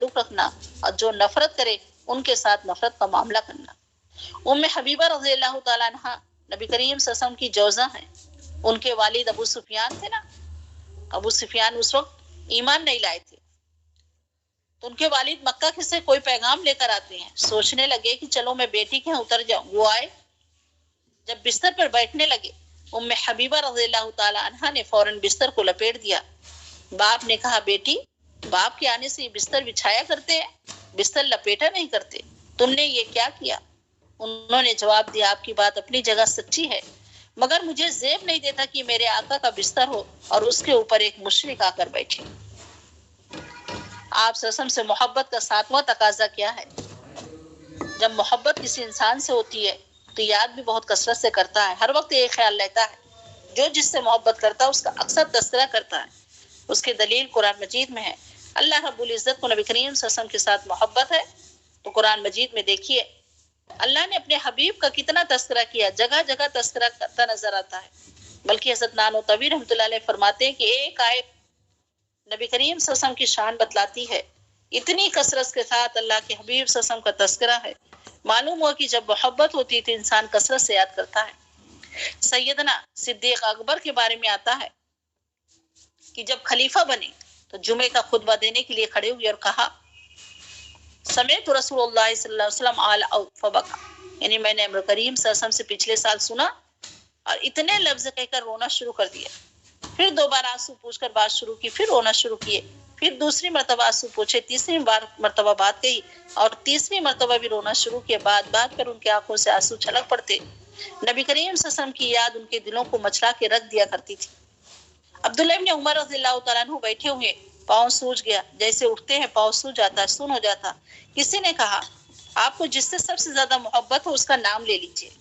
ताल्लुक रखना और जो नफरत करे उनके साथ नफरत का मामला करना। उम्मे हबीबा रज़ी अल्लाह ताला अन्हा नबी करीम सल्लल्लाहु अलैहि वसल्लम की जौजा हैं। उनके वालिद अबू सुफियान थे ना, अबू सुफियान उस वक्त ईमान नहीं लाए थे, तो उनके वालिद मक्का से कोई पैगाम लेकर आते हैं। सोचने लगे कि चलो मैं बेटी के यहाँ उतर जाऊं। वो आए, जब बिस्तर पर बैठने लगे, उम्मे हबीबा रज़ी अल्लाह ताला अन्हा ने फौरन बिस्तर को लपेट दिया। बाप ने कहा, बेटी, बाप के आने से ये बिस्तर बिछाया करते हैं, बिस्तर लपेटा नहीं करते, तुमने ये क्या किया? उन्होंने जवाब दिया, आपकी बात अपनी जगह सच्ची है, मगर मुझे ज़ेब नहीं देता कि मेरे आका का बिस्तर हो और उसके ऊपर एक मुशरिक आकर बैठे। आप सल्लल्लाहु से मोहब्बत का 7वां तकाजा क्या है? जब मोहब्बत किसी इंसान से होती है तो याद भी बहुत कसरत से करता है। हर वक्त ये ख्याल रहता है जो जिससे मोहब्बत करता है उसका अक्सर तस्करा करता है। उसकी दलील कुरान मजीद में है। अल्लाह रब्बुल इज्जत को नबी करीम सल्लल्लाहु अलैहि वसल्लम के साथ मोहब्बत है तो कुरान मजीद में देखिए अल्लाह ने अपने हबीब का कितना तस्करा किया, जगह जगह तस्करा करता नजर आता है। बल्कि हज़रत नानोतवी रहमतुल्लाह अलैह फरमाते हैं कि एक आयत नबी करीम सल्लल्लाहु अलैहि वसल्लम की शान बतलाती है। इतनी कसरत के साथ अल्लाह के हबीब सल्लल्लाहु अलैहि वसल्लम का तस्करा है। मालूम हुआ कि जब मोहब्बत होती है तो इंसान कसरत से याद करता है। सैयदना सिद्दीक अकबर के बारे में आता है कि जब खलीफा बने तो जुमे का खुतबा देने के लिए खड़े हुए और कहा, समेत रसूलुल्लाह सल्लल्लाहु अलैहि वसल्लम आल फबका, यानी मैंने अमर करीम सल्लल्लाहु अलैहि वसल्लम से पिछले साल सुना और इतने लफ्ज कहकर रोना शुरू कर दिया। फिर दोबारा आंसू पूछकर बात शुरू की, फिर रोना शुरू किए, फिर दूसरी मर्तबा आंसू पूछे, तीसरी मर्तबा बात कही और तीसरी मर्तबा भी रोना शुरू किया। बात बात पर उनकी आंखों से आंसू छलक पड़ते। नबी करीम सल्लल्लाहु अलैहि वसल्लम की याद उनके दिलों को मचला के रख दिया करती थी। अब्दुल्लाह इब्न उमर रज़ियल्लाहु ताला अन्हु बैठे हुए, पाँव सूज गया, जैसे उठते हैं पाँव सूज जाता, सुन हो जाता। किसी ने कहा, आपको जिससे सबसे ज्यादा मोहब्बत हो उसका नाम ले लीजिए।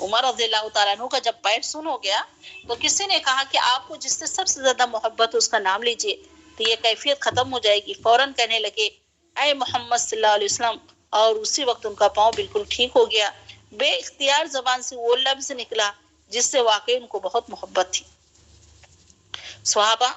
उमर रज़ियल्लाहु ताला अन्हु का जब पैर सुन हो गया तो किसी ने कहा कि आपको जिससे सबसे ज्यादा मोहब्बत हो उसका नाम लीजिए, तो ये कैफियत खत्म हो जाएगी। फौरन कहने लगे, ऐ मोहम्मद सल्लल्लाहु अलैहि वसल्लम, और उसी वक्त उनका पाँव बिल्कुल ठीक हो गया। बेइख्तियार जबान से वो लफ्ज निकला जिससे वाकई उनको बहुत मोहब्बत थी। सहाबा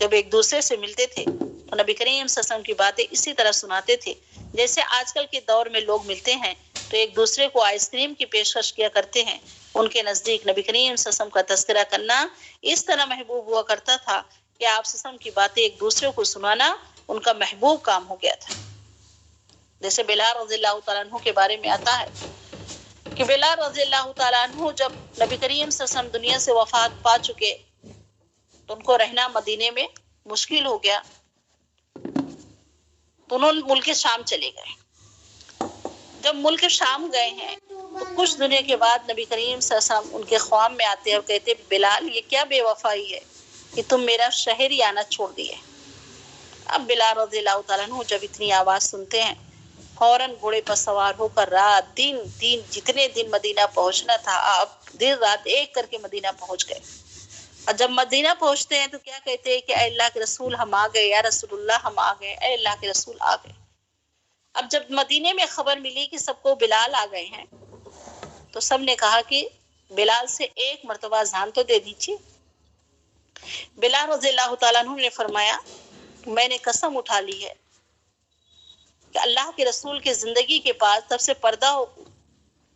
जब एक दूसरे से मिलते थे तो नबी करीम सल्लल्लाहु अलैहि वसल्लम की बातें इसी तरह सुनाते थे जैसे आजकल के दौर में लोग मिलते हैं तो एक दूसरे को आइसक्रीम की पेशकश किया करते हैं। उनके नजदीक नबी करीम सल्लल्लाहु अलैहि वसल्लम का तस्करा करना इस तरह महबूब हुआ करता था कि आप सल्लल्लाहु अलैहि वसल्लम की बातें एक दूसरे को सुनाना उनका महबूब काम हो गया था। जैसे बिलाल रज़ियल्लाहु ताला अन्हु के बारे में आता है कि बिलाल रज़ियल्लाहु ताला अन्हु जब नबी करीम सल्लल्लाहु अलैहि वसल्लम दुनिया से वफात पा चुके तो उनको रहना मदीने में मुश्किल हो गया, तो उन्होंने मुल्क शाम चले गए। जब मुल्क शाम गए हैं तो कुछ दिनों के बाद नबी करीम सल्लल्लाहु अलैहि वसल्लम उनके ख्वाब में आते हैं और कहते, बिलाल ये क्या बेवफाई है कि तुम मेरा शहर ही आना छोड़ दिए। अब बिलाल रज़ियल्लाहु ताला अन्हु जब इतनी आवाज सुनते हैं फौरन घोड़े पर सवार होकर रात दिन जितने दिन मदीना पहुंचना था आप दिन रात एक करके मदीना पहुंच गए। और जब मदीना पहुंचते हैं तो क्या कहते हैं कि अल्लाह के रसूल हम आ गए, या रसूलुल्लाह हम आ गए, अल्लाह के रसूल आ गए। अब जब मदीने में खबर मिली कि सबको बिलाल आ गए हैं तो सब ने कहा कि बिलाल से एक मर्तबा अज़ान तो दे दीजिए। बिलाल रज़ियल्लाहु ताला अन्हु ने फरमाया, मैंने कसम उठा ली है कि अल्लाह के रसूल के जिंदगी के पास तब से पर्दा हो,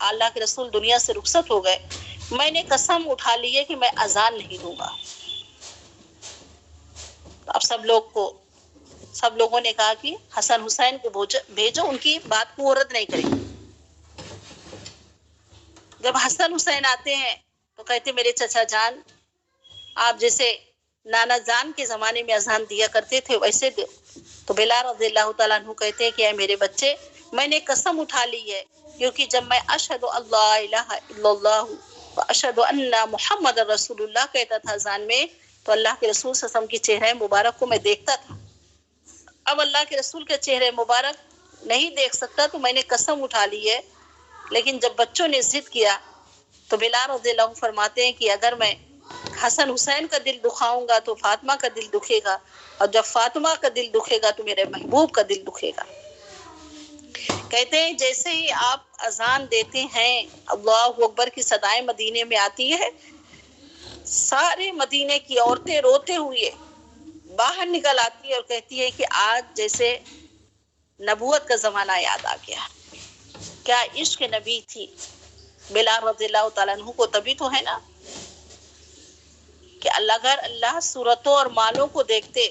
अल्लाह के रसूल दुनिया से रुखसत हो गए, मैंने कसम उठा ली है कि मैं अजान नहीं दूंगा। अब सब लोगों ने कहा कि हसन हुसैन को भेजो, उनकी बात को रद्द नहीं करेंगे। जब हसन हुसैन आते हैं तो कहते, मेरे चचा जान, आप जैसे नाना जान के जमाने में अजान दिया करते थे वैसे दो। तो बिलाल रज़ियल्लाहु ताला अन्हु कहते हैं कि ऐ मेरे बच्चे, मैंने कसम उठा ली है क्योंकि जब मैं अशहदु अल्ला इलाहा इल्लल्लाह व अशहदु अन्ना मुहम्मद रसूलुल्लाह कहता था अजान में, तो अल्लाह के रसूल सल्लल्लाहु अलैहि वसल्लम की चेहरे मुबारक को मैं देखता था। अब अल्लाह के रसूल के चेहरे मुबारक नहीं देख सकता तो मैंने कसम उठा ली है। लेकिन जब बच्चों ने जिद किया तो बिलाल रज़ियल्लाहु फरमाते हैं कि अगर मैं हसन हुसैन का दिल दुखाऊंगा तो फातिमा का दिल दुखेगा, और जब फातिमा का दिल दुखेगा तो मेरे महबूब का दिल दुखेगा। कहते हैं जैसे ही आप अजान देते हैं अल्लाहु अकबर की सदाएं मदीने में आती है, सारे मदीने की औरतें रोते हुए बाहर निकल आती है और कहती है कि आज जैसे नबूवत का ज़माना याद आ गया। क्या इश्क नबी थी बिलाल रज़ियल्लाहु ताला अन्हु को, तभी तो है ना कि अगर अल्लाह सूरतों और मालों को देखते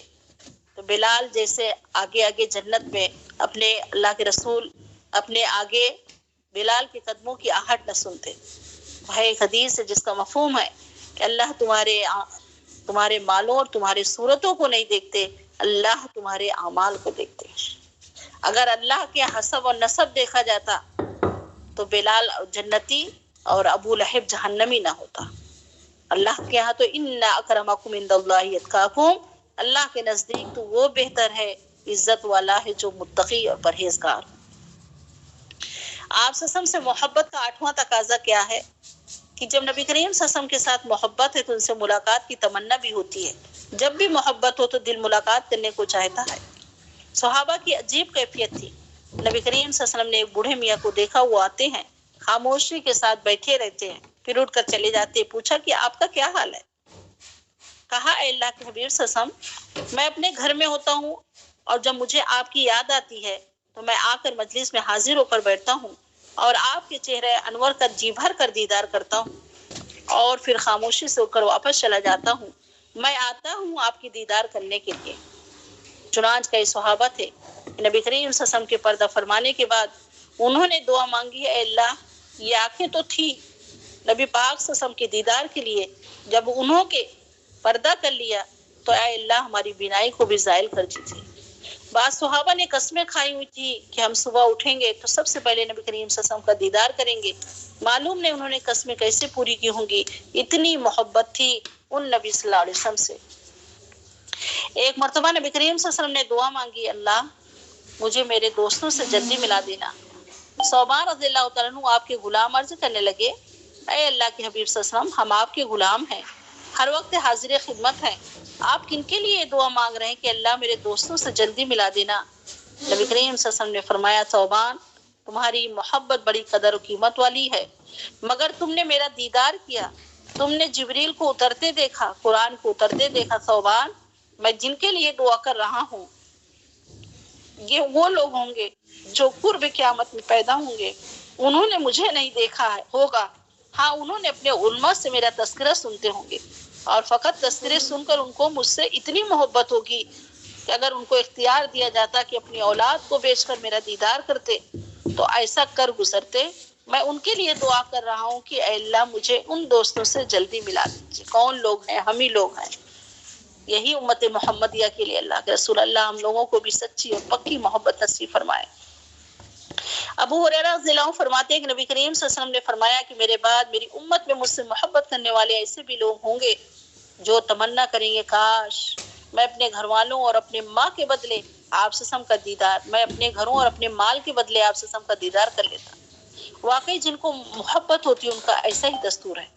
तो बिलाल जैसे आगे आगे जन्नत में अपने अल्लाह के रसूल अपने आगे बिलाल के कदमों की आहट न सुनते। भाई हदीस है जिसका मफहूम है कि अल्लाह तुम्हारे मालों और तुम्हारे सूरतों को नहीं देखते, अल्लाह तुम्हारे आमाल को देखते। अगर अल्लाह के हसब और नसब देखा जाता तो बिलाल जन्नती और अबू लहब जहन्नमी ना होता। अल्लाह के यहाँ तो इन्ना अकरमकुम इंदल्लाहि अतकाकुम, अल्लाह के नजदीक तो वो बेहतर है, इज्जत वाला है जो मुत्तकी और परहेजगार। आप ससम से मोहब्बत का 8वां तकाजा क्या है कि जब नबी करीम ससम के साथ मोहब्बत है तो उनसे मुलाकात की तमन्ना भी होती है। जब भी मोहब्बत हो तो दिल मुलाकात करने को चाहता है। सहाबा की अजीब कैफियत थी। नबी करीम सल्लल्लाहु अलैहि वसल्लम ने एक बूढ़े मियाँ को देखा, वो आते हैं, खामोशी के साथ बैठे रहते हैं, फिर उठकर चले जाते। पूछा कि आपका क्या हाल है? कहा, अल्लाह के हबीब सल्लल्लाहु अलैहि वसल्लम, मैं अपने घर में होता हूँ और जब मुझे आपकी याद आती है तो मैं आकर मजलिस में हाजिर होकर बैठता हूँ और आपके चेहरे अनवर का जी भर कर दीदार करता हूँ और फिर खामोशी से होकर वापस चला जाता हूँ। मैं आता हूँ आपकी दीदार करने के लिए। चुनांच कई सहाबा थे, नबी करीम सल्लल्लाहु अलैहि वसल्लम के पर्दा फरमाने के बाद उन्होंने दुआ मांगी, अल्लाह ये आंखें तो थी नबी पाक सल्लल्लाहु अलैहि वसल्लम के दीदार के लिए, जब उन्होंने पर्दा कर लिया तो अल्लाह हमारी बीनाई को भी ज़ायल कर दी थी। बाद सहाबा ने कसमें खाई हुई थी कि हम सुबह उठेंगे तो सबसे पहले नबी करीम सल्लल्लाहु अलैहि वसल्लम का दीदार करेंगे। मालूम नहीं उन्होंने कसमें कैसे पूरी की होंगी, इतनी मोहब्बत थी उन नबी सल्लल्लाहु अलैहि वसल्लम से। एक मर्तबा नबी करीम सल्लल्लाहु अलैहि वसल्लम ने दुआ मांगी, अल्लाह मुझे मेरे दोस्तों से जल्दी मिला देना। सौबान रज़ियल्लाहु ताला अन्हु आपके गुलाम अर्ज करने लगे, ऐ अल्लाह के हबीब सल्लल्लाहु अलैहि वसल्लम, हम आपके गुलाम हैं, हर वक्त हाजिर खिदमत हैं, आप किनके लिए दुआ मांग रहे हैं कि अल्लाह मेरे दोस्तों से जल्दी मिला देना? नबी करीम सल्लल्लाहु अलैहि वसल्लम ने फरमाया, सौबान तुम्हारी मोहब्बत बड़ी कदर और कीमत वाली है, मगर तुमने मेरा दीदार किया, तुमने जिब्रील को उतरते देखा, कुरान को उतरते देखा। सौबान मैं जिनके लिए दुआ कर रहा हूँ ये वो लोग होंगे जो कुर्ब क़यामत में पैदा होंगे। उन्होंने मुझे नहीं देखा है होगा, हाँ उन्होंने अपने उल्मा से मेरा तस्करा सुनते होंगे और फकत तस्करे सुनकर उनको मुझसे इतनी मोहब्बत होगी कि अगर उनको इख्तियार दिया जाता कि अपनी औलाद को बेचकर मेरा दीदार करते तो ऐसा कर गुजरते। मैं उनके लिए दुआ कर रहा हूँ कि अल्लाह मुझे उन दोस्तों से जल्दी मिला दीजिए। कौन लोग हैं? हम ही लोग हैं। यही उम्मत मोहम्मदिया के लिए अल्लाह के रसूल, अल्लाह हम लोगों को भी सच्ची और पक्की मोहब्बत नसीब फरमाए। अबू हुरैरा रज़ियल्लाहु अन्हु फरमाते हैं कि नबी करीम सल्लल्लाहु अलैहि वसल्लम ने फरमाया कि मेरे बाद मेरी उम्मत में मुझसे मोहब्बत करने वाले ऐसे भी लोग होंगे जो तमन्ना करेंगे, काश मैं अपने घर वालों और अपने माँ के बदले आप सल्लल्लाहु अलैहि वसल्लम का दीदार, मैं अपने घरों और अपने माल के बदले आप सल्लल्लाहु अलैहि वसल्लम का दीदार कर लेता। वाकई जिनको मोहब्बत होती है उनका ऐसा ही दस्तूर है।